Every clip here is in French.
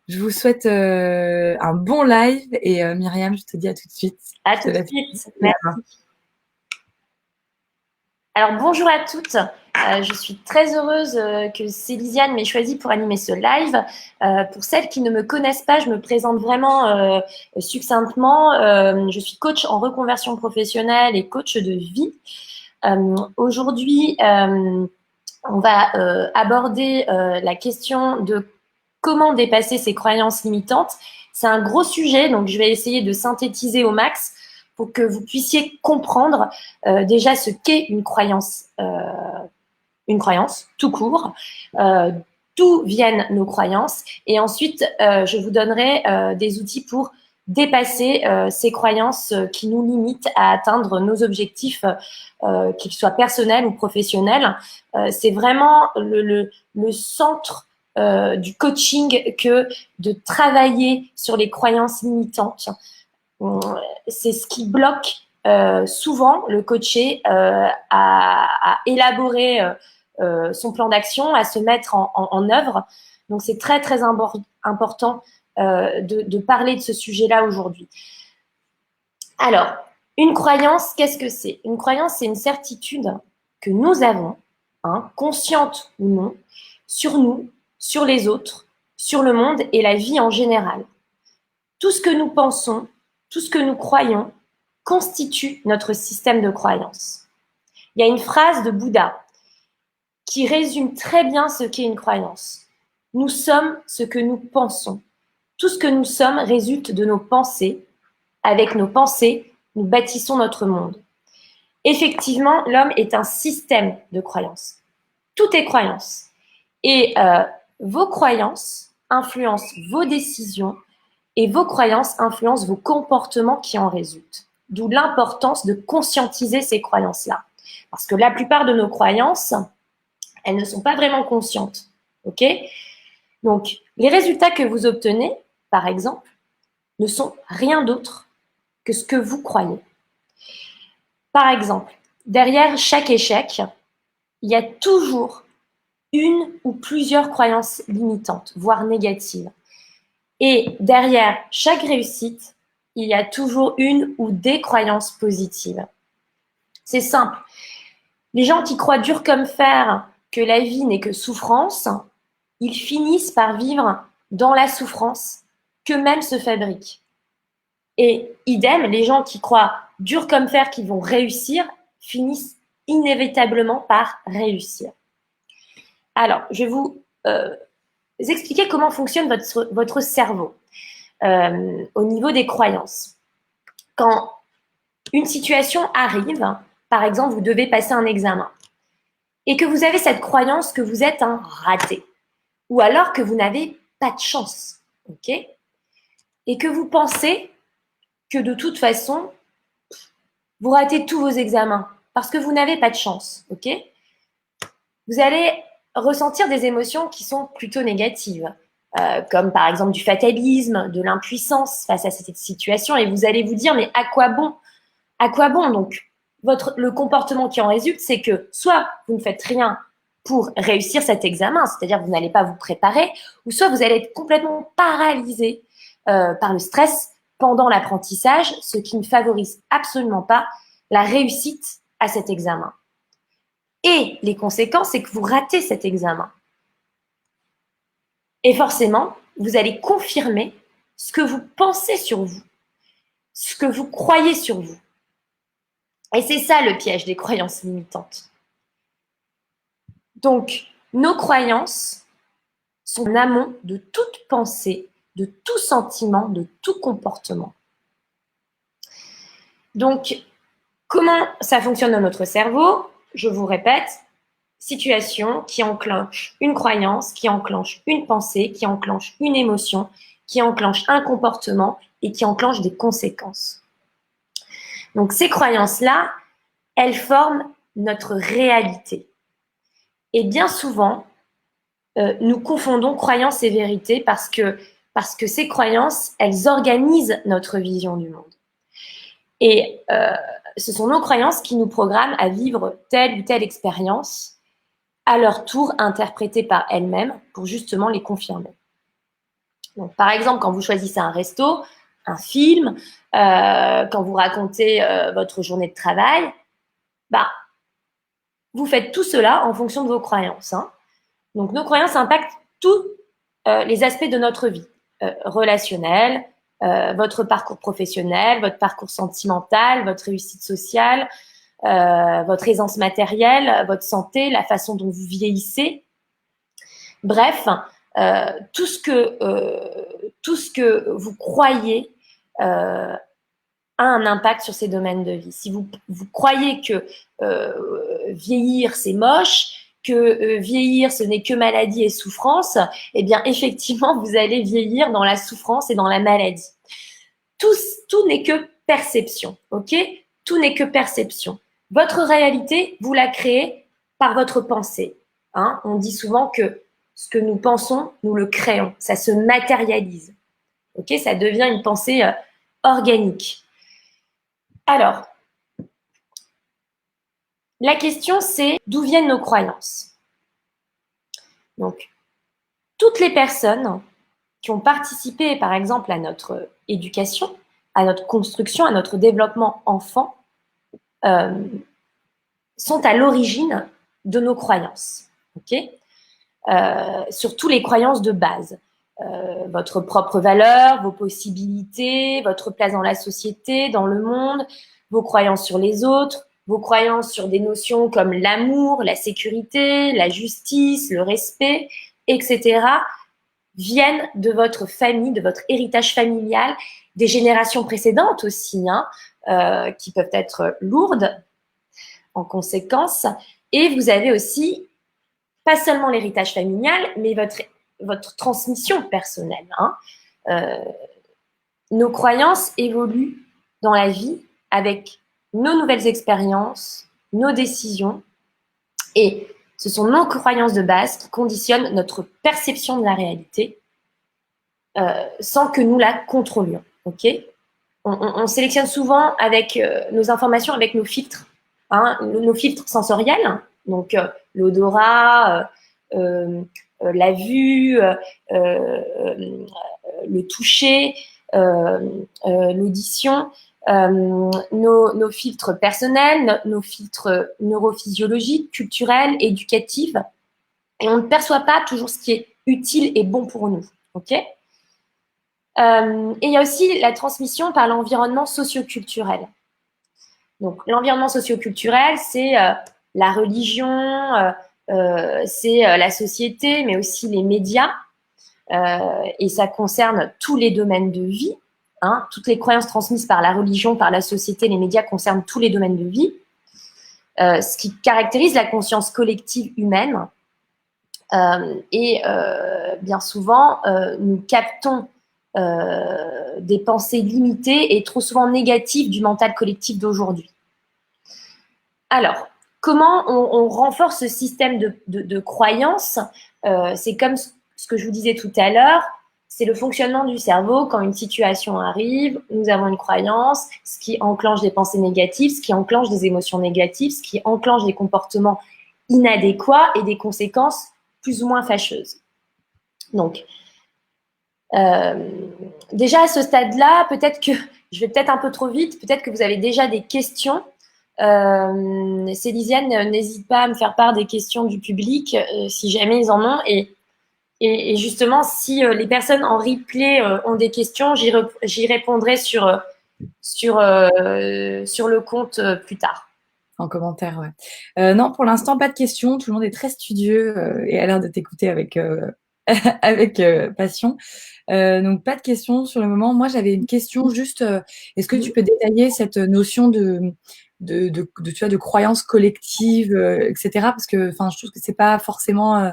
Je vous souhaite un bon live et Myriam, je te dis à tout de suite. À Je te tout de laisse suite. la Merci. main. Alors, bonjour à toutes. Je suis très heureuse que Célisiane m'ait choisie pour animer ce live. Pour celles qui ne me connaissent pas, je me présente vraiment succinctement. Je suis coach en reconversion professionnelle et coach de vie. Aujourd'hui, on va aborder la question de comment dépasser ses croyances limitantes. C'est un gros sujet, donc je vais essayer de synthétiser au max pour que vous puissiez comprendre déjà ce qu'est une croyance tout court, d'où viennent nos croyances, et ensuite je vous donnerai des outils pour dépasser ces croyances qui nous limitent à atteindre nos objectifs, qu'ils soient personnels ou professionnels. C'est vraiment le centre du coaching que de travailler sur les croyances limitantes. C'est ce qui bloque souvent le coaché à élaborer son plan d'action, à se mettre en œuvre. Donc, c'est très, très important de parler de ce sujet-là aujourd'hui. Alors, une croyance, qu'est-ce que c'est? Une croyance, c'est une certitude que nous avons, consciente ou non, sur nous, sur les autres, sur le monde et la vie en général. Tout ce que nous pensons, tout ce que nous croyons constitue notre système de croyance. Il y a une phrase de Bouddha qui résume très bien ce qu'est une croyance. Nous sommes ce que nous pensons. Tout ce que nous sommes résulte de nos pensées. Avec nos pensées, nous bâtissons notre monde. Effectivement, l'homme est un système de croyances. Tout est croyance. Et vos croyances influencent vos décisions et vos croyances influencent vos comportements qui en résultent. D'où l'importance de conscientiser ces croyances-là. Parce que la plupart de nos croyances, elles ne sont pas vraiment conscientes. OK? Donc, les résultats que vous obtenez, par exemple, ne sont rien d'autre que ce que vous croyez. Par exemple, derrière chaque échec, il y a toujours une ou plusieurs croyances limitantes, voire négatives. Et derrière chaque réussite, il y a toujours une ou des croyances positives. C'est simple. Les gens qui croient dur comme fer que la vie n'est que souffrance, ils finissent par vivre dans la souffrance qu'eux-mêmes se fabriquent. Et idem, les gens qui croient dur comme fer qu'ils vont réussir finissent inévitablement par réussir. Alors, je vais vous expliquer comment fonctionne votre cerveau au niveau des croyances. Quand une situation arrive, par exemple, vous devez passer un examen, et que vous avez cette croyance que vous êtes un raté, ou alors que vous n'avez pas de chance, ok? Et que vous pensez que de toute façon, vous ratez tous vos examens parce que vous n'avez pas de chance, ok? Vous allez ressentir des émotions qui sont plutôt négatives, comme par exemple du fatalisme, de l'impuissance face à cette situation, et vous allez vous dire, mais à quoi bon? À quoi bon? Donc, le comportement qui en résulte, c'est que soit vous ne faites rien pour réussir cet examen, c'est-à-dire que vous n'allez pas vous préparer, ou soit vous allez être complètement paralysé par le stress pendant l'apprentissage, ce qui ne favorise absolument pas la réussite à cet examen. Et les conséquences, c'est que vous ratez cet examen. Et forcément, vous allez confirmer ce que vous pensez sur vous, ce que vous croyez sur vous. Et c'est ça le piège des croyances limitantes. Donc, nos croyances sont en amont de toute pensée, de tout sentiment, de tout comportement. Donc, comment ça fonctionne dans notre cerveau? Je vous répète, situation qui enclenche une croyance, qui enclenche une pensée, qui enclenche une émotion, qui enclenche un comportement et qui enclenche des conséquences. Donc, ces croyances-là, elles forment notre réalité. Et bien souvent, nous confondons croyances et vérité parce que ces croyances, elles organisent notre vision du monde. Et ce sont nos croyances qui nous programment à vivre telle ou telle expérience, à leur tour interprétées par elles-mêmes pour justement les confirmer. Donc, par exemple, quand vous choisissez un resto, un film, quand vous racontez votre journée de travail, bah, vous faites tout cela en fonction de vos croyances. Hein. Donc, nos croyances impactent tous les aspects de notre vie, relationnelle, votre parcours professionnel, votre parcours sentimental, votre réussite sociale, votre aisance matérielle, votre santé, la façon dont vous vieillissez. Bref, tout ce que vous croyez a un impact sur ces domaines de vie. Si vous croyez que vieillir, c'est moche, que vieillir, ce n'est que maladie et souffrance, eh bien, effectivement, vous allez vieillir dans la souffrance et dans la maladie. Tout n'est que perception, ok? Tout n'est que perception. Votre réalité, vous la créez par votre pensée. Hein. On dit souvent que ce que nous pensons, nous le créons. Ça se matérialise. Ok? Ça devient une pensée organique. Alors, la question c'est d'où viennent nos croyances? Donc, toutes les personnes qui ont participé, par exemple, à notre éducation, à notre construction, à notre développement enfant, sont à l'origine de nos croyances. Ok? Surtout les croyances de base. Votre propre valeur, vos possibilités, votre place dans la société, dans le monde, vos croyances sur les autres, vos croyances sur des notions comme l'amour, la sécurité, la justice, le respect, etc., viennent de votre famille, de votre héritage familial, des générations précédentes aussi, hein, qui peuvent être lourdes en conséquence. Et vous avez aussi pas seulement l'héritage familial, mais votre transmission personnelle. Hein. Nos croyances évoluent dans la vie avec nos nouvelles expériences, nos décisions, et ce sont nos croyances de base qui conditionnent notre perception de la réalité sans que nous la contrôlions. Okay? On sélectionne souvent avec nos informations avec nos filtres, hein, nos filtres sensoriels, donc l'odorat, la vue, le toucher, l'audition, nos filtres personnels, nos filtres neurophysiologiques, culturels, éducatifs, et on ne perçoit pas toujours ce qui est utile et bon pour nous. Ok? Et il y a aussi la transmission par l'environnement socioculturel. Donc, l'environnement socioculturel, c'est la religion, c'est la société, mais aussi les médias. Et ça concerne tous les domaines de vie. Hein. Toutes les croyances transmises par la religion, par la société, les médias concernent tous les domaines de vie. Ce qui caractérise la conscience collective humaine. Et bien souvent, nous captons des pensées limitées et trop souvent négatives du mental collectif d'aujourd'hui. Alors, comment on renforce ce système de croyances? C'est comme ce que je vous disais tout à l'heure, c'est le fonctionnement du cerveau. Quand une situation arrive, nous avons une croyance, ce qui enclenche des pensées négatives, ce qui enclenche des émotions négatives, ce qui enclenche des comportements inadéquats et des conséquences plus ou moins fâcheuses. Donc, déjà à ce stade-là, peut-être que je vais peut-être un peu trop vite, peut-être que vous avez déjà des questions. Célisiane, n'hésite pas à me faire part des questions du public si jamais ils en ont. Et justement, si les personnes en replay ont des questions, j'y répondrai sur le compte plus tard. En commentaire, ouais. Non, pour l'instant, pas de questions. Tout le monde est très studieux et a l'air de t'écouter avec, avec passion. Donc, pas de questions sur le moment. Moi, j'avais une question juste, est-ce que tu peux détailler cette notion tu vois, de croyance collective, etc. Parce que, enfin, je trouve que c'est pas forcément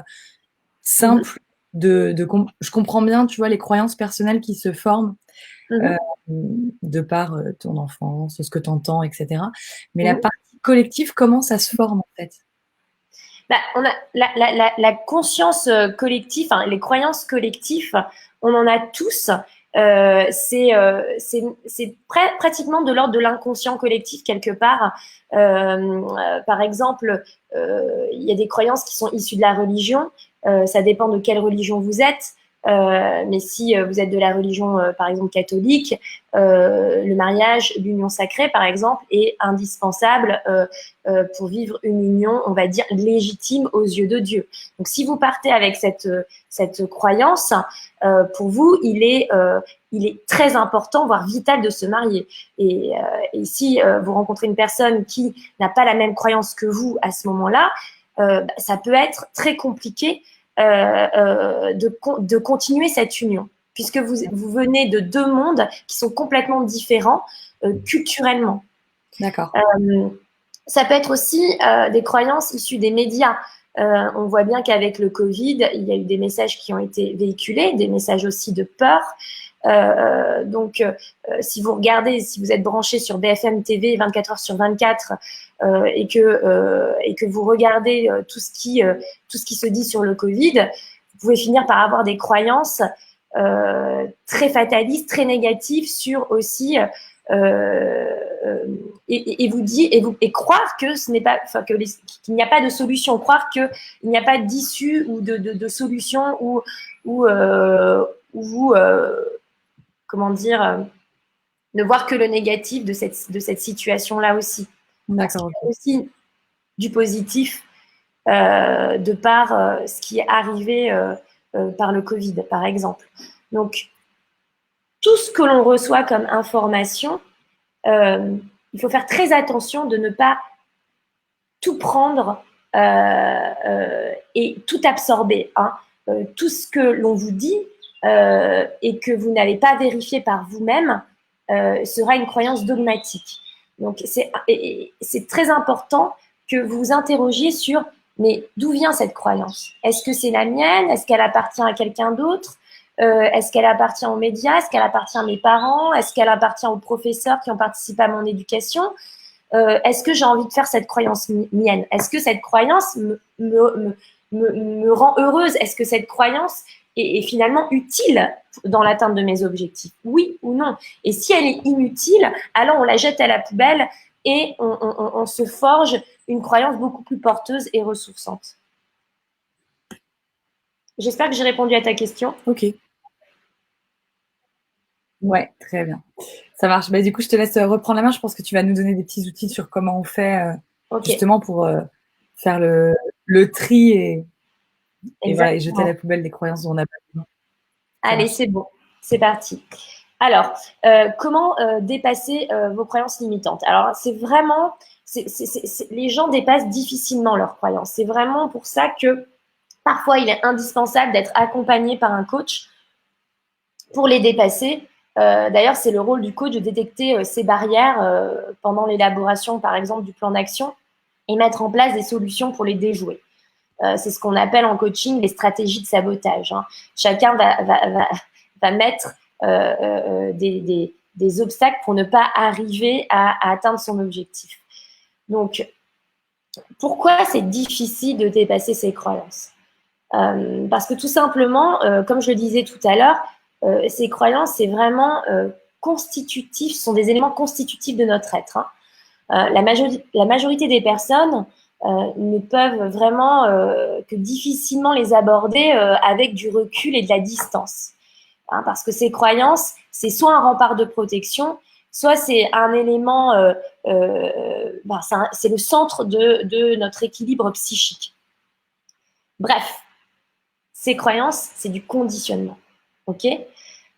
simple je comprends bien, tu vois, les croyances personnelles qui se forment de par ton enfance, ce que tu entends, etc. Mais la partie collective, comment ça se forme en fait? Bah, on a la conscience collective, hein, les croyances collectives, on en a tous. C'est pratiquement de l'ordre de l'inconscient collectif quelque part. Par exemple, il y a des croyances qui sont issues de la religion. Ça dépend de quelle religion vous êtes. Mais si vous êtes de la religion, par exemple, catholique, le mariage, l'union sacrée, par exemple, est indispensable pour vivre une union, on va dire, légitime aux yeux de Dieu. Donc, si vous partez avec cette croyance, pour vous, il est très important, voire vital, de se marier. Et si vous rencontrez une personne qui n'a pas la même croyance que vous à ce moment-là, ça peut être très compliqué de continuer cette union, puisque vous venez de deux mondes qui sont complètement différents culturellement. D'accord. Ça peut être aussi des croyances issues des médias. On voit bien qu'avec le Covid, il y a eu des messages qui ont été véhiculés, des messages aussi de peur. Donc, si vous regardez, si vous êtes branché sur BFM TV 24 heures sur 24 et que vous regardez tout ce qui se dit sur le Covid, vous pouvez finir par avoir des croyances très fatalistes, très négatives sur aussi et croire que ce n'est pas, enfin qu'il n'y a pas de solution, croire qu'il n'y a pas d'issue ou de solution ou comment dire, ne voir que le négatif de cette situation-là aussi. D'accord. Okay. Aussi du positif de par ce qui est arrivé par le Covid, par exemple. Donc, tout ce que l'on reçoit comme information, il faut faire très attention de ne pas tout prendre et tout absorber. Hein. Tout ce que l'on vous dit et que vous n'avez pas vérifié par vous-même sera une croyance dogmatique. Donc, c'est très important que vous vous interrogiez sur mais d'où vient cette croyance? Est-ce que c'est la mienne? Est-ce qu'elle appartient à quelqu'un d'autre? Est-ce qu'elle appartient aux médias? Est-ce qu'elle appartient à mes parents? Est-ce qu'elle appartient aux professeurs qui ont participé à mon éducation? Est-ce que j'ai envie de faire cette croyance mienne? Est-ce que cette croyance me rend heureuse? Est-ce que cette croyance est finalement utile dans l'atteinte de mes objectifs? Oui ou non? Et si elle est inutile, alors on la jette à la poubelle et on se forge une croyance beaucoup plus porteuse et ressourçante. J'espère que j'ai répondu à ta question. Ok. Ouais, très bien. Ça marche. Bah, du coup, je te laisse reprendre la main. Je pense que tu vas nous donner des petits outils sur comment on fait justement pour faire le tri et voilà, et jeter à la poubelle des croyances dont on n'a pas besoin. Allez, c'est bon. C'est parti. Alors, comment dépasser vos croyances limitantes? Alors, c'est vraiment... les gens dépassent difficilement leurs croyances. C'est vraiment pour ça que parfois, il est indispensable d'être accompagné par un coach pour les dépasser. D'ailleurs, c'est le rôle du coach de détecter ces barrières pendant l'élaboration, par exemple, du plan d'action et mettre en place des solutions pour les déjouer. C'est ce qu'on appelle en coaching les stratégies de sabotage. Hein. Chacun va mettre des obstacles pour ne pas arriver à atteindre son objectif. Donc, pourquoi c'est difficile de dépasser ses croyances? Parce que tout simplement, comme je le disais tout à l'heure, ces croyances, c'est vraiment constitutif, sont des éléments constitutifs de notre être. Hein. La majorité des personnes ne peuvent vraiment que difficilement les aborder avec du recul et de la distance. Hein, parce que ces croyances, c'est soit un rempart de protection, soit c'est un élément, c'est le centre de notre équilibre psychique. Bref, ces croyances, c'est du conditionnement. Ok?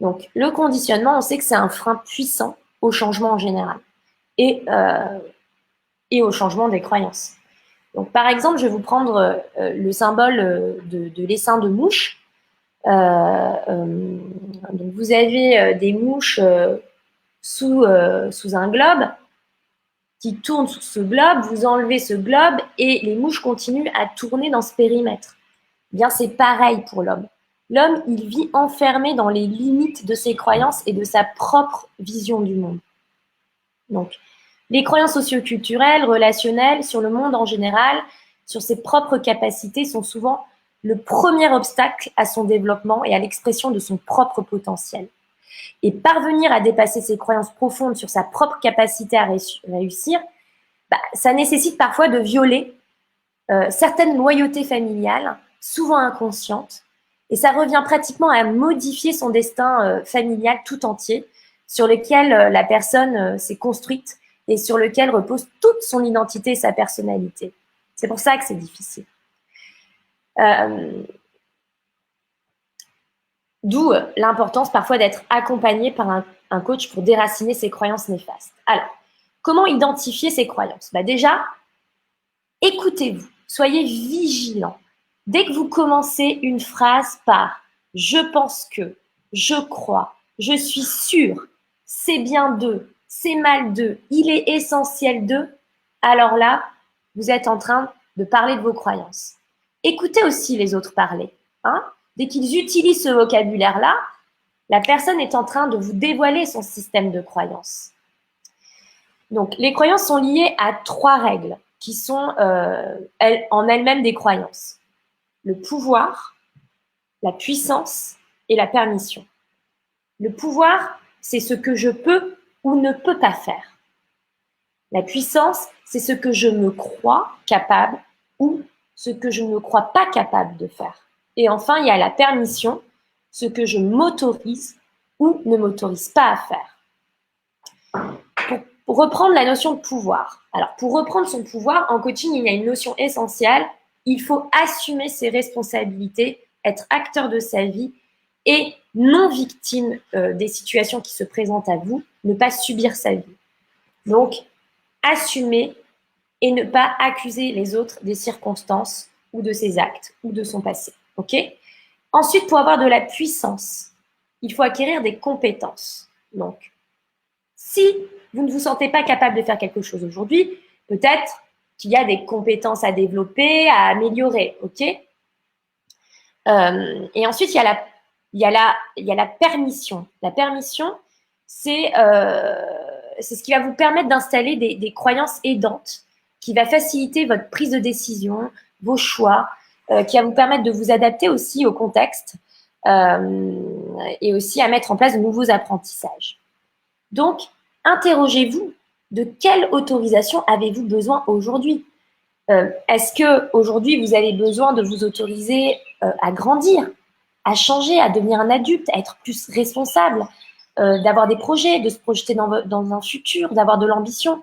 Donc, le conditionnement, on sait que c'est un frein puissant au changement en général et au changement des croyances. Donc, par exemple, je vais vous prendre le symbole de l'essaim de mouche. Donc, vous avez des mouches sous un globe qui tournent sous ce globe. Vous enlevez ce globe et les mouches continuent à tourner dans ce périmètre. Bien, c'est pareil pour l'homme. L'homme, il vit enfermé dans les limites de ses croyances et de sa propre vision du monde. Donc, les croyances socioculturelles, relationnelles, sur le monde en général, sur ses propres capacités, sont souvent le premier obstacle à son développement et à l'expression de son propre potentiel. Et parvenir à dépasser ses croyances profondes sur sa propre capacité à réussir, ça nécessite parfois de violer certaines loyautés familiales, souvent inconscientes, Et ça revient pratiquement à modifier son destin familial tout entier, sur lequel la personne s'est construite et sur lequel repose toute son identité et sa personnalité. C'est pour ça que c'est difficile. D'où l'importance parfois d'être accompagné par un coach pour déraciner ses croyances néfastes. Alors, comment identifier ces croyances? Déjà, écoutez-vous, soyez vigilant. Dès que vous commencez une phrase par « je pense que »,« je crois »,« je suis sûr »,« c'est bien d'eux »,« c'est mal d'eux »,« il est essentiel d'eux », alors là, vous êtes en train de parler de vos croyances. Écoutez aussi les autres parler. Dès qu'ils utilisent ce vocabulaire-là, la personne est en train de vous dévoiler son système de croyances. Donc, les croyances sont liées à 3 règles qui sont en elles-mêmes des croyances. Le pouvoir, la puissance et la permission. Le pouvoir, c'est ce que je peux ou ne peux pas faire. La puissance, c'est ce que je me crois capable ou ce que je ne crois pas capable de faire. Et enfin, il y a la permission, ce que je m'autorise ou ne m'autorise pas à faire. Pour reprendre la notion de pouvoir. Alors, pour reprendre son pouvoir, en coaching, il y a une notion essentielle. Il faut assumer ses responsabilités, être acteur de sa vie et non victime des situations qui se présentent à vous, ne pas subir sa vie. Donc, assumer et ne pas accuser les autres des circonstances ou de ses actes ou de son passé. Ok ? Ensuite, pour avoir de la puissance, il faut acquérir des compétences. Donc, si vous ne vous sentez pas capable de faire quelque chose aujourd'hui, peut-être qu'il y a des compétences à développer, à améliorer. Ok ? Et ensuite, il y a la permission. La permission, c'est ce qui va vous permettre d'installer des croyances aidantes, qui va faciliter votre prise de décision, vos choix, qui va vous permettre de vous adapter aussi au contexte et aussi à mettre en place de nouveaux apprentissages. Donc, interrogez-vous, de quelle autorisation avez-vous besoin aujourd'hui? Est-ce qu'aujourd'hui, vous avez besoin de vous autoriser à grandir, à changer, à devenir un adulte, à être plus responsable, d'avoir des projets, de se projeter dans un futur, d'avoir de l'ambition?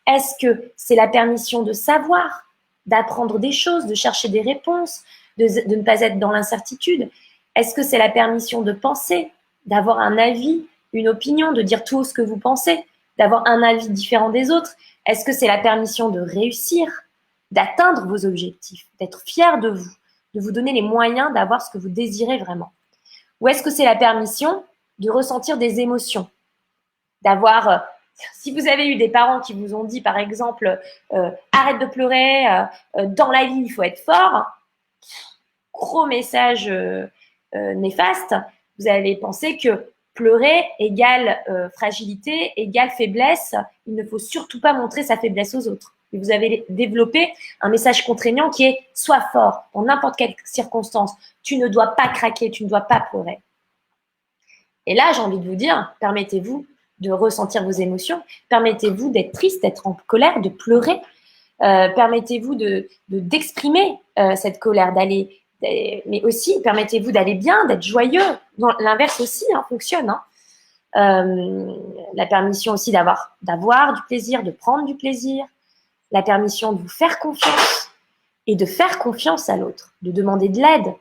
Est-ce que c'est la permission de savoir, d'apprendre des choses, de chercher des réponses, de ne pas être dans l'incertitude? Est-ce que c'est la permission de penser, d'avoir un avis, une opinion, de dire tout ce que vous pensez, d'avoir un avis différent des autres? Est-ce que c'est la permission de réussir, d'atteindre vos objectifs, d'être fier de vous donner les moyens d'avoir ce que vous désirez vraiment? Ou est-ce que c'est la permission de ressentir des émotions, d'avoir, si vous avez eu des parents qui vous ont dit, par exemple, arrête de pleurer, dans la vie, il faut être fort, gros message néfaste, vous allez penser que pleurer égale fragilité, égale faiblesse, il ne faut surtout pas montrer sa faiblesse aux autres. Et vous avez développé un message contraignant qui est « sois fort, dans n'importe quelle circonstance, tu ne dois pas craquer, tu ne dois pas pleurer ». Et là, j'ai envie de vous dire, permettez-vous de ressentir vos émotions, permettez-vous d'être triste, d'être en colère, de pleurer, permettez-vous d'exprimer cette colère, mais aussi permettez-vous d'aller bien, d'être joyeux. L'inverse aussi fonctionne. La permission aussi d'avoir du plaisir, de prendre du plaisir, la permission de vous faire confiance et de faire confiance à l'autre, de demander de l'aide,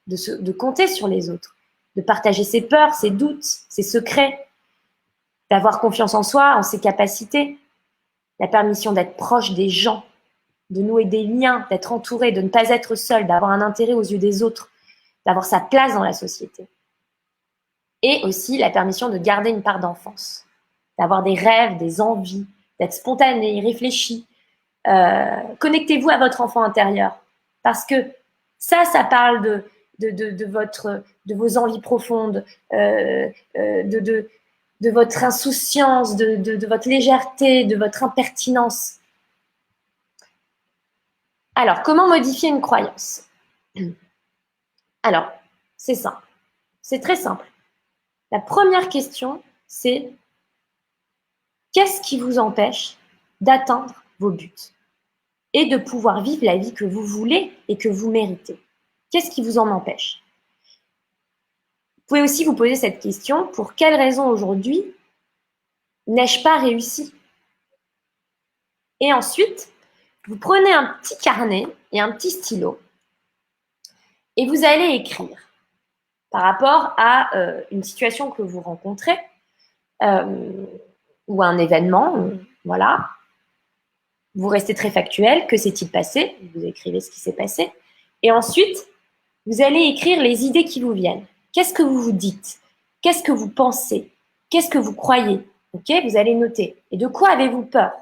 de compter sur les autres, de partager ses peurs, ses doutes, ses secrets, d'avoir confiance en soi, en ses capacités, la permission d'être proche des gens, de nouer des liens, d'être entouré, de ne pas être seul, d'avoir un intérêt aux yeux des autres, d'avoir sa place dans la société. Et aussi la permission de garder une part d'enfance, d'avoir des rêves, des envies, d'être spontané, réfléchi. Connectez-vous à votre enfant intérieur, parce que ça parle de vos envies profondes, de votre insouciance, de votre légèreté, de votre impertinence. Alors, comment modifier une croyance? Alors, c'est simple. C'est très simple. La première question, c'est qu'est-ce qui vous empêche d'atteindre vos buts et de pouvoir vivre la vie que vous voulez et que vous méritez? Qu'est-ce qui vous en empêche? pouvez aussi vous poser cette question, pour quelle raison aujourd'hui n'ai-je pas réussi? Et ensuite, vous prenez un petit carnet et un petit stylo et vous allez écrire par rapport à une situation que vous rencontrez ou un événement, voilà. Vous restez très factuel, que s'est-il passé? Vous écrivez ce qui s'est passé. Et ensuite, vous allez écrire les idées qui vous viennent. Qu'est-ce que vous vous dites? Qu'est-ce que vous pensez? Qu'est-ce que vous croyez? Ok, vous allez noter. Et de quoi avez-vous peur?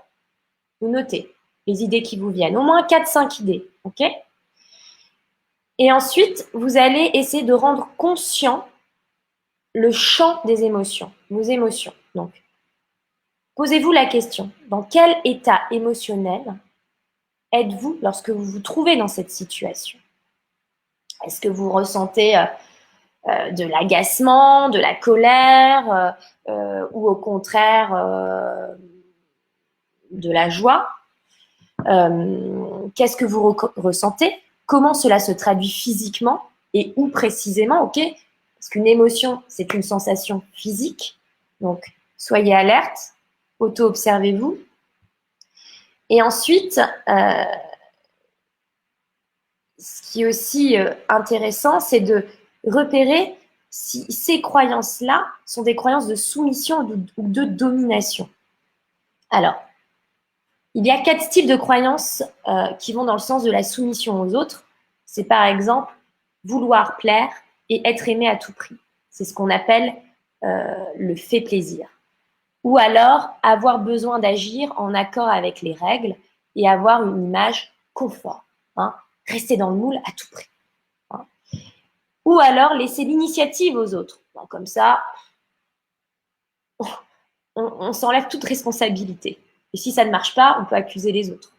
Vous notez les idées qui vous viennent. Au moins 4-5 idées. Ok. Et ensuite, vous allez essayer de rendre conscient le champ des émotions, vos émotions. Donc, posez-vous la question, dans quel état émotionnel êtes-vous lorsque vous vous trouvez dans cette situation? Est-ce que vous ressentez de l'agacement, de la colère ou au contraire de la joie? Qu'est-ce que vous ressentez? Comment cela se traduit physiquement et où précisément? Ok, parce qu'une émotion, c'est une sensation physique. Donc, soyez alerte, auto-observez-vous. Et ensuite, ce qui est aussi intéressant, c'est de repérer si ces croyances-là sont des croyances de soumission ou de domination. Alors, il y a 4 types de croyances qui vont dans le sens de la soumission aux autres. C'est par exemple vouloir plaire et être aimé à tout prix. C'est ce qu'on appelle le fait plaisir. Ou alors avoir besoin d'agir en accord avec les règles et avoir une image confort. Hein, rester dans le moule à tout prix. Hein. Ou alors laisser l'initiative aux autres. Bon, comme ça, on s'enlève toute responsabilité. Et si ça ne marche pas, on peut accuser les autres.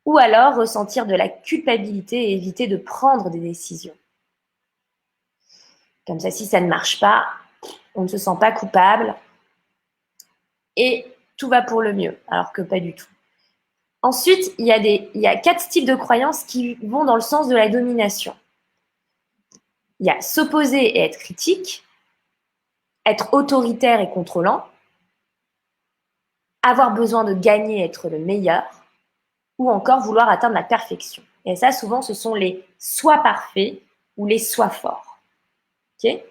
Ou alors ressentir de la culpabilité et éviter de prendre des décisions. Comme ça, si ça ne marche pas, on ne se sent pas coupable et tout va pour le mieux, alors que pas du tout. Ensuite, il y a 4 types de croyances qui vont dans le sens de la domination. Il y a s'opposer et être critique, être autoritaire et contrôlant, avoir besoin de gagner et être le meilleur, ou encore vouloir atteindre la perfection. Et ça, souvent, ce sont les soi parfaits ou les soi forts. Okay,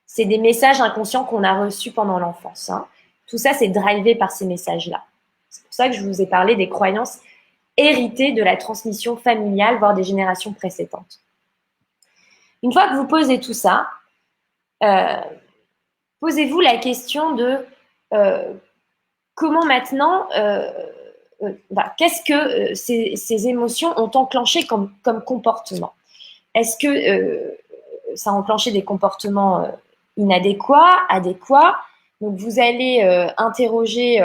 c'est des messages inconscients qu'on a reçus pendant l'enfance. Hein. Tout ça, c'est drivé par ces messages-là. C'est pour ça que je vous ai parlé des croyances héritées de la transmission familiale, voire des générations précédentes. Une fois que vous posez tout ça, posez-vous la question de comment maintenant, qu'est-ce que ces émotions ont enclenché comme comportement? Est-ce que ça a enclenché des comportements inadéquats, adéquats? Donc, vous allez interroger,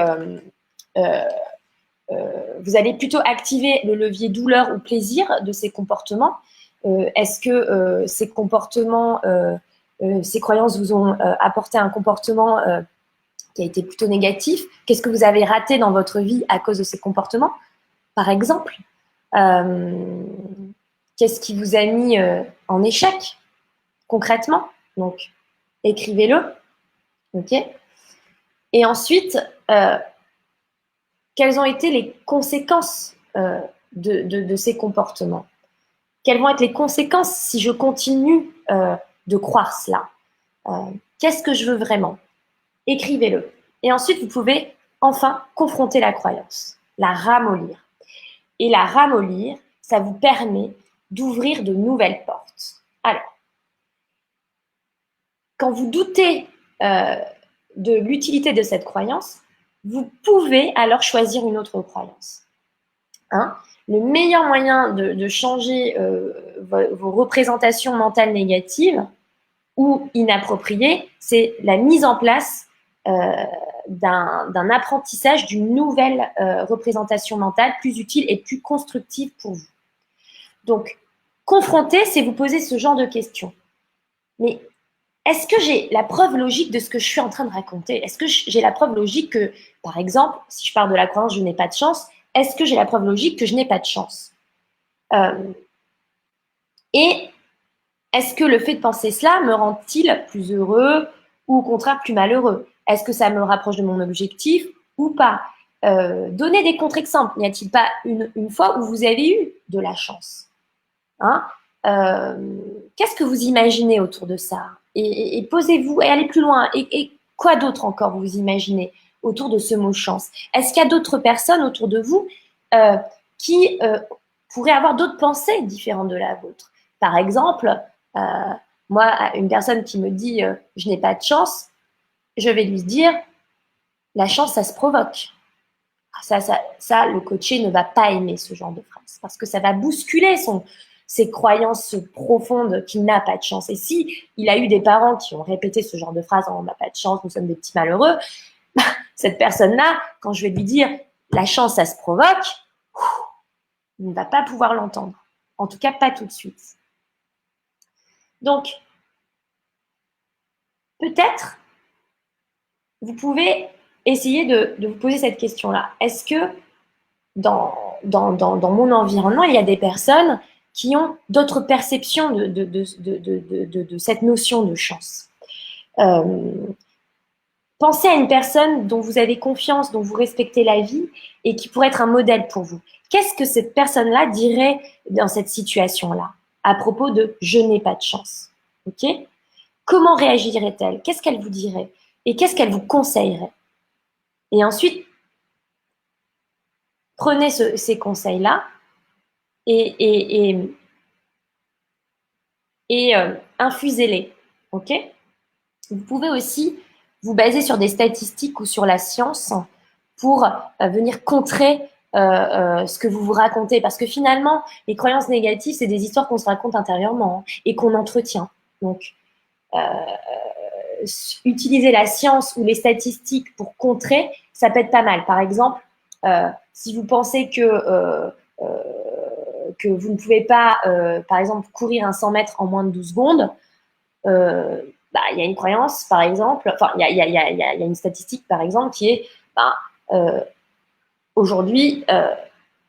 vous allez plutôt activer le levier douleur ou plaisir de ces comportements. Est-ce que ces comportements, ces croyances vous ont apporté un comportement qui a été plutôt négatif? Qu'est-ce que vous avez raté dans votre vie à cause de ces comportements, par exemple? Qu'est-ce qui vous a mis en échec, concrètement? Donc, écrivez-le. OK? Et ensuite, quelles ont été les conséquences de ces comportements? Quelles vont être les conséquences si je continue de croire cela? Qu'est-ce que je veux vraiment? Écrivez-le. Et ensuite, vous pouvez enfin confronter la croyance, la ramollir. Et la ramollir, ça vous permet d'ouvrir de nouvelles portes. Alors, quand vous doutez de l'utilité de cette croyance, vous pouvez alors choisir une autre croyance. Hein? Le meilleur moyen de changer vos représentations mentales négatives ou inappropriées, c'est la mise en place d'un apprentissage d'une nouvelle représentation mentale plus utile et plus constructive pour vous. Donc, confronter, c'est vous poser ce genre de questions. Mais est-ce que j'ai la preuve logique de ce que je suis en train de raconter? Est-ce que j'ai la preuve logique que, par exemple, si je parle de la croyance je n'ai pas de chance, est-ce que j'ai la preuve logique que je n'ai pas de chance? Et est-ce que le fait de penser cela me rend-il plus heureux ou au contraire plus malheureux? Est-ce que ça me rapproche de mon objectif ou pas? Donnez des contre-exemples. N'y a-t-il pas une fois où vous avez eu de la chance? Hein? Qu'est-ce que vous imaginez autour de ça? Et posez-vous et allez plus loin. Et quoi d'autre encore vous imaginez autour de ce mot chance? Est-ce qu'il y a d'autres personnes autour de vous qui pourraient avoir d'autres pensées différentes de la vôtre? Par exemple, moi, une personne qui me dit je n'ai pas de chance, je vais lui dire la chance, ça se provoque. Ça, le coaché ne va pas aimer ce genre de phrase parce que ça va bousculer ses croyances profondes qu'il n'a pas de chance. Et si il a eu des parents qui ont répété ce genre de phrase, on n'a pas de chance, nous sommes des petits malheureux, cette personne-là, quand je vais lui dire la chance, ça se provoque, il ne va pas pouvoir l'entendre. En tout cas, pas tout de suite. Donc, peut-être, vous pouvez essayer de vous poser cette question-là. Est-ce que dans mon environnement, il y a des personnes qui ont d'autres perceptions de cette notion de chance? Pensez à une personne dont vous avez confiance, dont vous respectez la vie et qui pourrait être un modèle pour vous. Qu'est-ce que cette personne-là dirait dans cette situation-là à propos de « je n'ai pas de chance » ? Ok ? Comment réagirait-elle? Qu'est-ce qu'elle vous dirait? Et qu'est-ce qu'elle vous conseillerait? Et ensuite, prenez ces conseils-là et infusez-les. Ok ? Vous pouvez aussi vous baser sur des statistiques ou sur la science pour venir contrer ce que vous vous racontez. Parce que finalement, les croyances négatives, c'est des histoires qu'on se raconte intérieurement et qu'on entretient. Donc, utiliser la science ou les statistiques pour contrer, ça peut être pas mal. Par exemple, si vous pensez que vous ne pouvez pas, par exemple, courir un 100 mètres en moins de 12 secondes, il y a une croyance, par exemple, enfin, il y a une statistique, par exemple, qui est, aujourd'hui,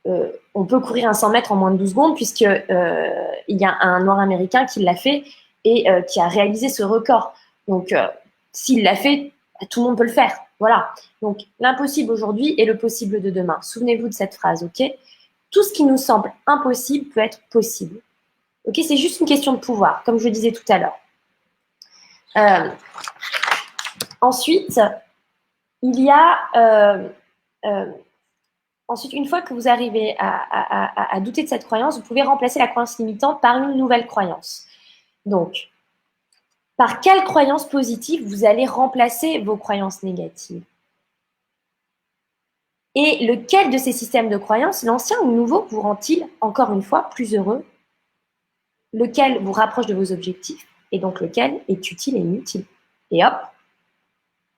on peut courir un 100 mètres en moins de 12 secondes, puisque il y a un Nord-Américain qui l'a fait et qui a réalisé ce record. Donc, s'il l'a fait, tout le monde peut le faire. Voilà. Donc, l'impossible aujourd'hui est le possible de demain. Souvenez-vous de cette phrase, ok? Tout ce qui nous semble impossible peut être possible. Ok? C'est juste une question de pouvoir, comme je le disais tout à l'heure. Ensuite, il y a ensuite, une fois que vous arrivez à douter de cette croyance, vous pouvez remplacer la croyance limitante par une nouvelle croyance. Donc, par quelle croyance positive vous allez remplacer vos croyances négatives? Et lequel de ces systèmes de croyances, l'ancien ou le nouveau, vous rend-il, encore une fois, plus heureux? Lequel vous rapproche de vos objectifs? Et donc, lequel est utile et inutile? Et hop,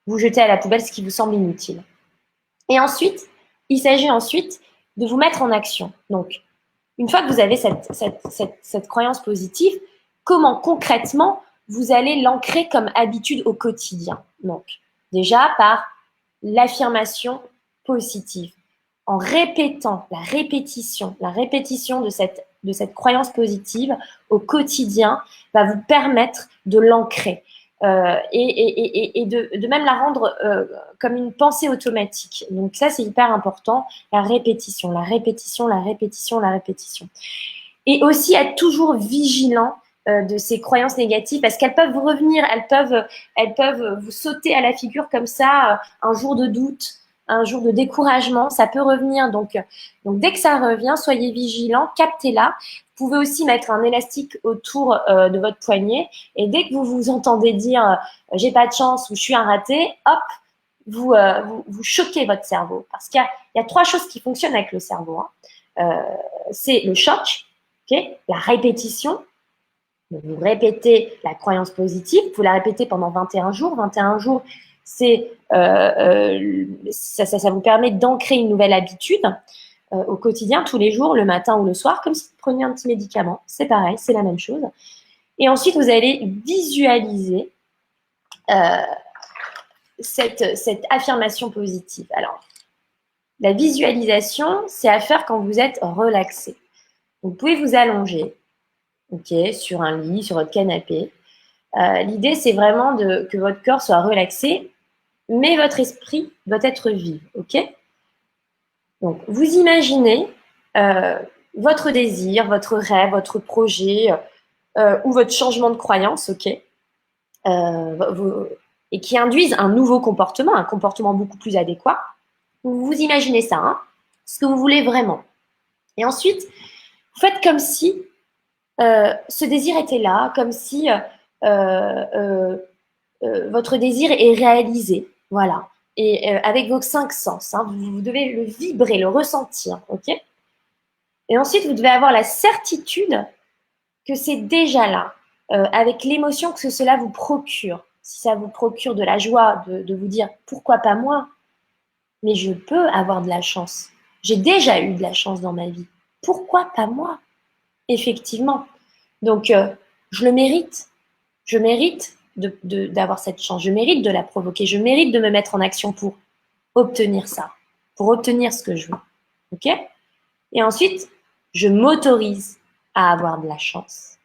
vous jetez à la poubelle ce qui vous semble inutile. Et ensuite, il s'agit ensuite de vous mettre en action. Donc, une fois que vous avez cette croyance positive, comment concrètement vous allez l'ancrer comme habitude au quotidien? Donc, déjà par l'affirmation positive, en répétant la répétition de cette croyance positive au quotidien va vous permettre de l'ancrer. Et de même la rendre comme une pensée automatique. Donc ça, c'est hyper important, la répétition, la répétition, la répétition, la répétition. Et aussi être toujours vigilant de ces croyances négatives parce qu'elles peuvent vous revenir, elles peuvent vous sauter à la figure comme ça, un jour de doute, un jour de découragement, ça peut revenir. Donc dès que ça revient, soyez vigilant, captez-la. Vous pouvez aussi mettre un élastique autour de votre poignet et dès que vous vous entendez dire j'ai pas de chance ou je suis un raté, hop, vous choquez votre cerveau. Parce qu'il y a 3 choses qui fonctionnent avec le cerveau. C'est le choc, okay, la répétition. Vous répétez la croyance positive, vous la répétez pendant 21 jours. 21 jours, ça vous permet d'ancrer une nouvelle habitude au quotidien, tous les jours, le matin ou le soir, comme si vous preniez un petit médicament. C'est pareil, c'est la même chose. Et ensuite, vous allez visualiser cette affirmation positive. Alors, la visualisation, c'est à faire quand vous êtes relaxé. Vous pouvez vous allonger, ok, sur un lit, sur votre canapé. L'idée, c'est vraiment que votre corps soit relaxé, mais votre esprit doit être vif, ok? Donc, vous imaginez euh, votre désir, votre rêve, votre projet ou votre changement de croyance, ok? Et qui induisent un nouveau comportement, un comportement beaucoup plus adéquat. Vous imaginez ça, hein, ce que vous voulez vraiment. Et ensuite, vous faites comme si ce désir était là, comme si votre désir est réalisé. Voilà. Et avec vos 5 sens, hein, vous devez le vibrer, le ressentir, ok? Et ensuite, vous devez avoir la certitude que c'est déjà là, avec l'émotion que cela vous procure. Si ça vous procure de la joie, de vous dire pourquoi pas moi, mais je peux avoir de la chance. J'ai déjà eu de la chance dans ma vie. Pourquoi pas moi? Effectivement. Donc, je le mérite. Je mérite d'avoir cette chance. Je mérite de la provoquer. Je mérite de me mettre en action pour obtenir ça, pour obtenir ce que je veux. OK? Et ensuite, je m'autorise à avoir de la chance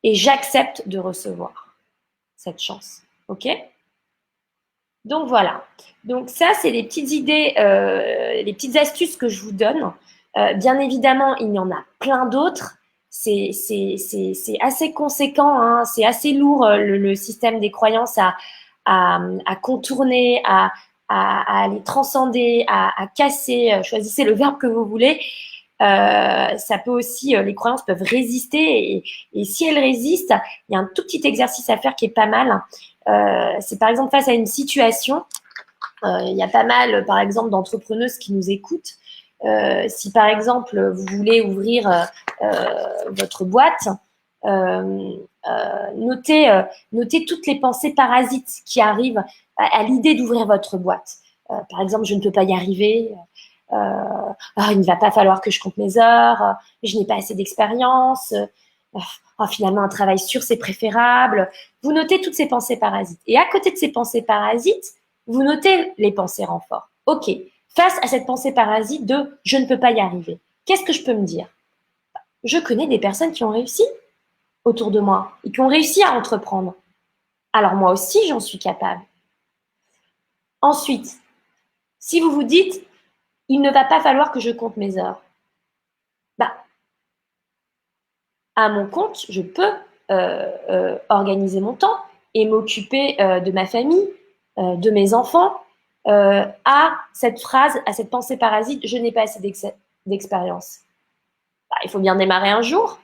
et j'accepte de recevoir cette chance. OK? Donc voilà. Donc ça, c'est les petites idées, les petites astuces que je vous donne. Bien évidemment, il y en a plein d'autres. C'est assez conséquent, hein, c'est assez lourd le système des croyances à contourner, à les transcender, à casser. Choisissez le verbe que vous voulez. Ça peut aussi, les croyances peuvent résister et si elles résistent, il y a un tout petit exercice à faire qui est pas mal. C'est par exemple face à une situation, il y a pas mal, par exemple, d'entrepreneuses qui nous écoutent. Si par exemple vous voulez ouvrir votre boîte, notez toutes les pensées parasites qui arrivent à l'idée d'ouvrir votre boîte. Par exemple, je ne peux pas y arriver. Il ne va pas falloir que je compte mes heures. Je n'ai pas assez d'expérience. Finalement, un travail sûr, c'est préférable. Vous notez toutes ces pensées parasites. Et à côté de ces pensées parasites, vous notez les pensées renforts. OK. Face à cette pensée parasite de je ne peux pas y arriver, qu'est-ce que je peux me dire? Je connais des personnes qui ont réussi autour de moi et qui ont réussi à entreprendre. Alors moi aussi, j'en suis capable. Ensuite, si vous vous dites il ne va pas falloir que je compte mes heures, bah, à mon compte, je peux organiser mon temps et m'occuper de ma famille, de mes enfants, à cette phrase, à cette pensée parasite, je n'ai pas assez d'expérience. Bah, il faut bien démarrer un jour.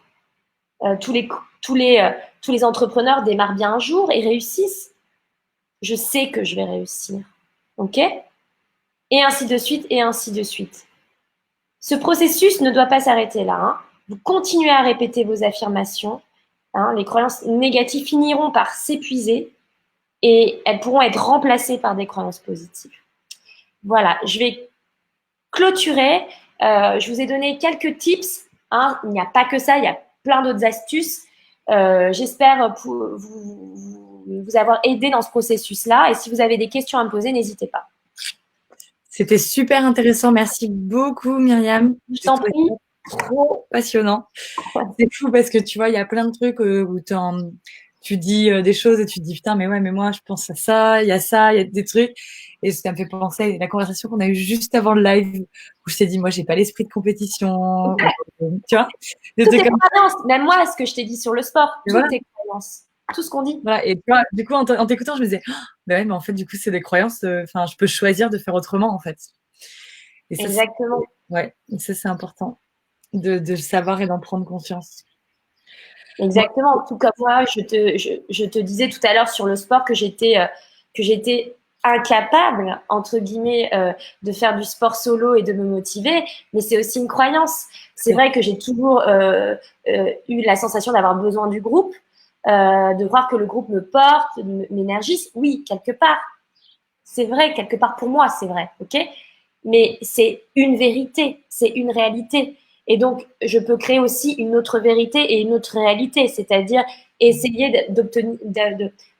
Tous les entrepreneurs démarrent bien un jour et réussissent. Je sais que je vais réussir. OK? Et ainsi de suite, et ainsi de suite. Ce processus ne doit pas s'arrêter là, hein. Vous continuez à répéter vos affirmations. Hein, les croyances négatives finiront par s'épuiser et elles pourront être remplacées par des croyances positives. Voilà, je vais clôturer. Je vous ai donné quelques tips. Hein, il n'y a pas que ça, il y a plein d'autres astuces. J'espère vous avoir aidé dans ce processus-là. Et si vous avez des questions à me poser, n'hésitez pas. C'était super intéressant. Merci beaucoup, Myriam. Je t'en prie. Trop passionnant. C'est fou parce que tu vois, il y a plein de trucs où tu dis des choses et tu te dis putain, mais ouais, mais moi, je pense à ça, il y a des trucs. Et ça me fait penser à la conversation qu'on a eue juste avant le live où je t'ai dit, moi, j'ai pas l'esprit de compétition. Tu vois? Tout est croyance. Même moi, ce que je t'ai dit sur le sport, tout est croyance. Tout ce qu'on dit. Voilà. Et tu vois, du coup, en t'écoutant, je me disais, bah ouais, mais en fait, du coup, c'est des croyances. Enfin, je peux choisir de faire autrement, en fait. Et ça, exactement. Ouais, ça, c'est important de le savoir et d'en prendre conscience. Exactement. Tout comme moi, je te disais tout à l'heure sur le sport que j'étais incapable, entre guillemets, de faire du sport solo et de me motiver, mais c'est aussi une croyance. C'est vrai que j'ai toujours eu la sensation d'avoir besoin du groupe, de voir que le groupe me porte, m'énergise. Oui, quelque part. C'est vrai, quelque part pour moi, c'est vrai, ok? Mais c'est une vérité, c'est une réalité. Et donc, je peux créer aussi une autre vérité et une autre réalité, c'est-à-dire essayer de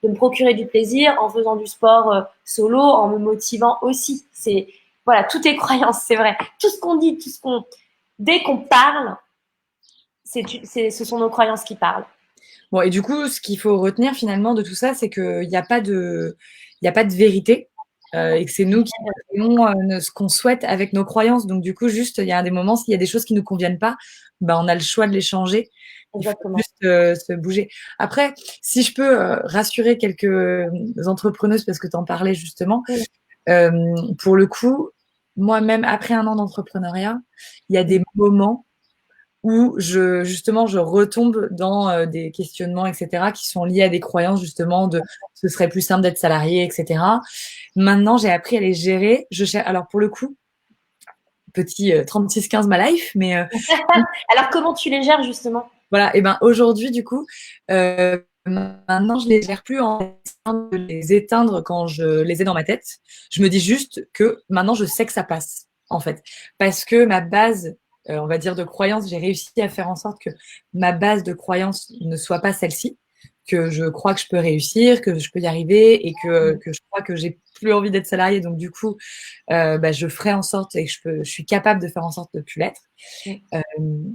me procurer du plaisir en faisant du sport solo, en me motivant aussi. C'est voilà, tout est croyance, c'est vrai. Tout ce qu'on dit, dès qu'on parle, ce sont nos croyances qui parlent. Bon, et du coup, ce qu'il faut retenir finalement de tout ça, c'est qu'il n'y a pas de, il y a pas de vérité et que c'est nous qui créons ce qu'on souhaite avec nos croyances. Donc, du coup, juste, il y a des moments, s'il y a des choses qui ne nous conviennent pas, ben, on a le choix de les changer. Il faut Exactement. juste se bouger. Après, si je peux rassurer quelques entrepreneuses, parce que tu en parlais justement, pour le coup, moi-même, après un an d'entrepreneuriat, il y a des moments où justement, je retombe dans des questionnements, etc., qui sont liés à des croyances, justement, de ce serait plus simple d'être salarié, etc. Maintenant, j'ai appris à les gérer. Alors, pour le coup, petit 36-15 ma life, mais Alors, comment tu les gères, justement? voilà. Et ben aujourd'hui, du coup, maintenant, je les gère plus en essayant de les éteindre quand je les ai dans ma tête. Je me dis juste que maintenant, je sais que ça passe, en fait, parce que ma base, on va dire de croyance, j'ai réussi à faire en sorte que ma base de croyance ne soit pas celle-ci, que je crois que je peux réussir, que je peux y arriver et que je crois que j'ai plus envie d'être salariée. Donc du coup, bah, je ferai en sorte et que je suis capable de faire en sorte de plus l'être.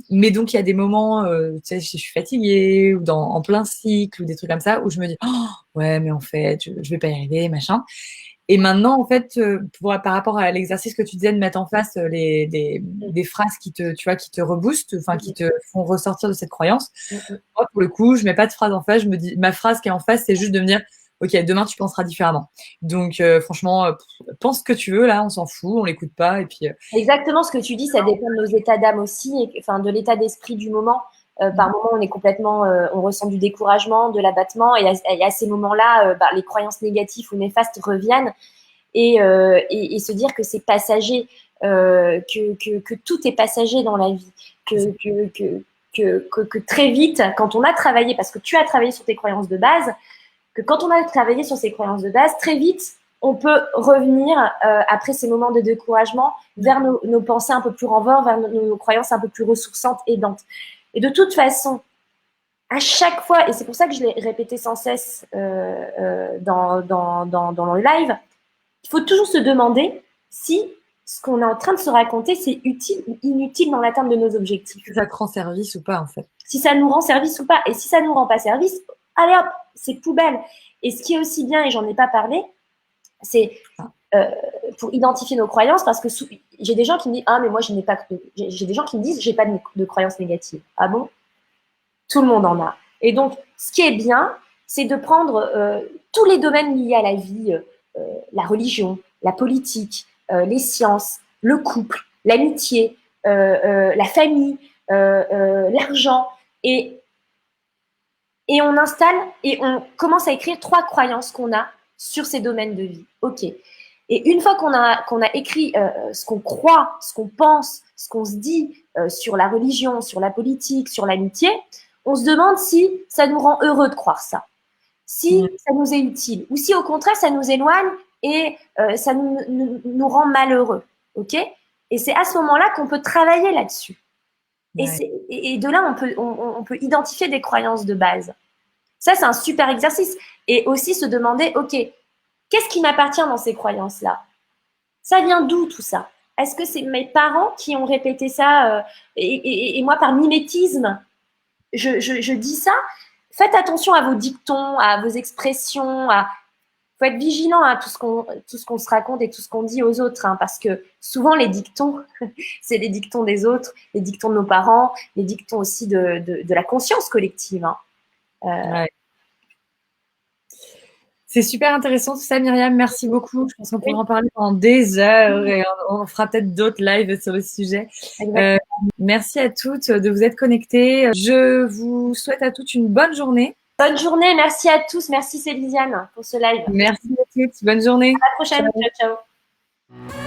Mais donc il y a des moments, tu sais, je suis fatiguée ou en plein cycle ou des trucs comme ça où je me dis oh, ouais, mais en fait, je vais pas y arriver, machin. Et maintenant, en fait, par rapport à l'exercice que tu disais de mettre en face des phrases qui tu vois, qui te reboostent, enfin, qui te font ressortir de cette croyance. Moi, pour le coup, je mets pas de phrase en face. Je me dis, ma phrase qui est en face, c'est juste de me dire, ok, demain tu penseras différemment. Donc, franchement, pense ce que tu veux là, on s'en fout, on l'écoute pas, et puis. Exactement ce que tu dis, ça dépend de nos états d'âme aussi, enfin de l'état d'esprit du moment. Par moment, on est complètement, on ressent du découragement, de l'abattement, et à ces moments-là, les croyances négatives ou néfastes reviennent, et se dire que c'est passager, que tout est passager dans la vie, que très vite, quand on a travaillé, parce que tu as travaillé sur tes croyances de base, que quand on a travaillé sur ces croyances de base, très vite, on peut revenir, après ces moments de découragement, vers nos pensées un peu plus renforts, vers nos croyances un peu plus ressourçantes, aidantes. Et de toute façon, à chaque fois, et c'est pour ça que je l'ai répété sans cesse dans le live, il faut toujours se demander si ce qu'on est en train de se raconter, c'est utile ou inutile dans l'atteinte de nos objectifs. Si ça te rend service ou pas, en fait. Si ça nous rend service ou pas. Et si ça ne nous rend pas service, allez hop, c'est poubelle. Et ce qui est aussi bien, et j'en ai pas parlé, c'est pour identifier nos croyances, parce que j'ai des gens qui me disent, ah, mais moi, j'ai des gens qui me disent, j'ai pas de croyances négatives. Ah bon? Tout le monde en a. Et donc, ce qui est bien, c'est de prendre tous les domaines liés à la vie, la religion, la politique, les sciences, le couple, l'amitié, la famille, l'argent, et on installe et on commence à écrire 3 croyances qu'on a sur ces domaines de vie. OK. Et une fois qu'on a écrit ce qu'on croit, ce qu'on pense, ce qu'on se dit sur la religion, sur la politique, sur l'amitié, on se demande si ça nous rend heureux de croire ça, si ça nous est utile, ou si au contraire ça nous éloigne et ça nous rend malheureux. OK? Et c'est à ce moment-là qu'on peut travailler là-dessus. Ouais. Et de là, on peut identifier des croyances de base. Ça, c'est un super exercice. Et aussi se demander, OK, qu'est-ce qui m'appartient dans ces croyances-là? Ça vient d'où tout ça? Est-ce que c'est mes parents qui ont répété ça et moi, par mimétisme, je dis ça? Faites attention à vos dictons, à vos expressions. Faut être vigilant à tout ce qu'on se raconte et tout ce qu'on dit aux autres, hein, parce que souvent les dictons, c'est les dictons des autres, les dictons de nos parents, les dictons aussi de la conscience collective. Hein. Ouais. C'est super intéressant tout ça, Myriam. Merci beaucoup. Je pense qu'on pourra en parler pendant des heures et on fera peut-être d'autres lives sur le sujet. Merci à toutes de vous être connectées. Je vous souhaite à toutes une bonne journée. Bonne journée. Merci à tous. Merci Célisiane pour ce live. Merci à toutes. Bonne journée. À la prochaine. Ciao, ciao.